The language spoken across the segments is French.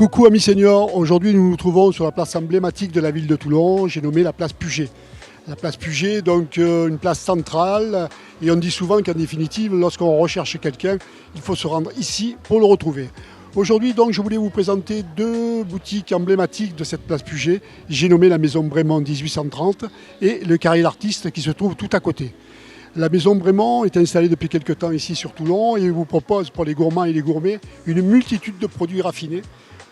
Coucou amis seniors, aujourd'hui nous nous trouvons sur la place emblématique de la ville de Toulon, j'ai nommé la place Puget. La place Puget, donc une place centrale, et on dit souvent qu'en définitive, lorsqu'on recherche quelqu'un, il faut se rendre ici pour le retrouver. Aujourd'hui donc je voulais vous présenter deux boutiques emblématiques de cette place Puget. J'ai nommé la maison Brémond 1830 et le Carré d'Artistes qui se trouve tout à côté. La maison Brémond est installée depuis quelques temps ici sur Toulon et vous propose pour les gourmands et les gourmets une multitude de produits raffinés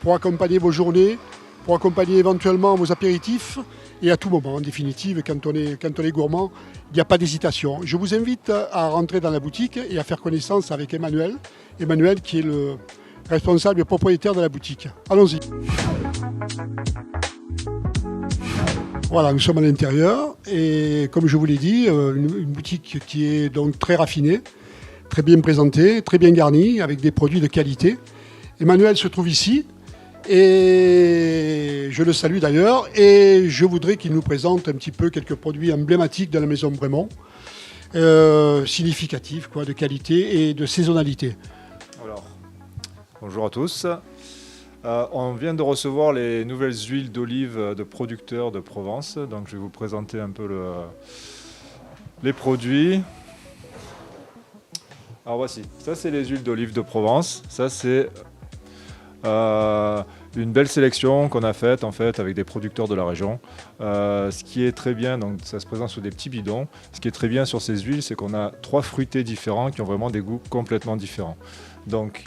pour accompagner vos journées, pour accompagner éventuellement vos apéritifs et à tout moment. En définitive, quand on est gourmand, il n'y a pas d'hésitation. Je vous invite à rentrer dans la boutique et à faire connaissance avec Emmanuel. Emmanuel qui est le responsable et propriétaire de la boutique. Allons-y. Voilà, nous sommes à l'intérieur et comme je vous l'ai dit, une boutique qui est donc très raffinée, très bien présentée, très bien garnie, avec des produits de qualité. Emmanuel se trouve ici et je le salue d'ailleurs et je voudrais qu'il nous présente un petit peu quelques produits emblématiques de la maison Brémond, significatifs quoi, de qualité et de saisonnalité. Alors, bonjour à tous. On vient de recevoir les nouvelles huiles d'olive de producteurs de Provence. Donc je vais vous présenter un peu les produits. Alors voici, ça c'est les huiles d'olive de Provence. Ça c'est une belle sélection qu'on a faite en fait avec des producteurs de la région. Ce qui est très bien, donc ça se présente sous des petits bidons. Ce qui est très bien sur ces huiles, c'est qu'on a 3 fruités différents qui ont vraiment des goûts complètement différents. Donc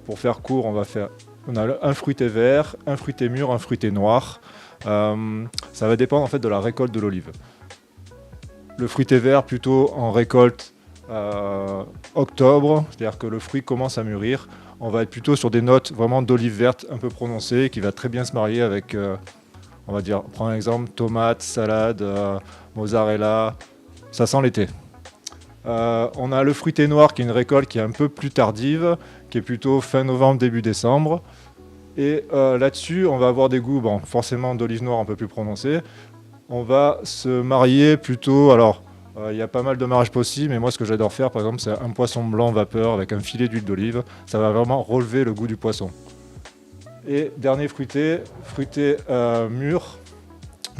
pour faire court, on a un fruité vert, un fruité mûr, un fruité noir. Ça va dépendre en fait de la récolte de l'olive. Le fruité vert plutôt en récolte octobre, c'est-à-dire que le fruit commence à mûrir. On va être plutôt sur des notes vraiment d'olive verte un peu prononcées qui va très bien se marier avec, on va dire, prends un exemple, tomate, salade, mozzarella, ça sent l'été. On a le fruité noir qui est une récolte qui est un peu plus tardive, qui est plutôt fin novembre, début décembre. Et là-dessus, on va avoir des goûts, bon, forcément d'olive noire un peu plus prononcés. On va se marier plutôt, alors il y a pas mal de mariages possibles, mais moi ce que j'adore faire par exemple c'est un poisson blanc vapeur avec un filet d'huile d'olive. Ça va vraiment relever le goût du poisson. Et dernier fruité mûr.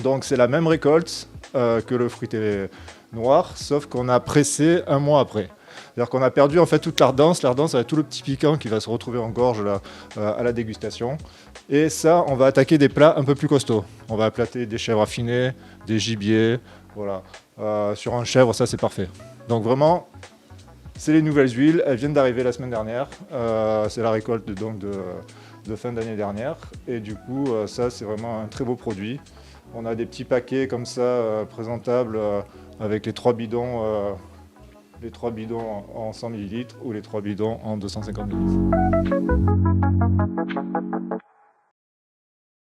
Donc c'est la même récolte que le fruité noir, sauf qu'on a pressé un mois après. C'est-à-dire qu'on a perdu en fait toute l'ardence avec tout le petit piquant qui va se retrouver en gorge là, à la dégustation. Et ça, on va attaquer des plats un peu plus costauds. On va applater des chèvres affinées, des gibiers, voilà. Sur un chèvre, ça c'est parfait. Donc vraiment, c'est les nouvelles huiles, elles viennent d'arriver la semaine dernière. C'est la récolte donc, de fin d'année dernière. Et du coup, ça c'est vraiment un très beau produit. On a des petits paquets comme ça, présentables, avec les 3 bidons en 100 ml ou les 3 bidons en 250 ml.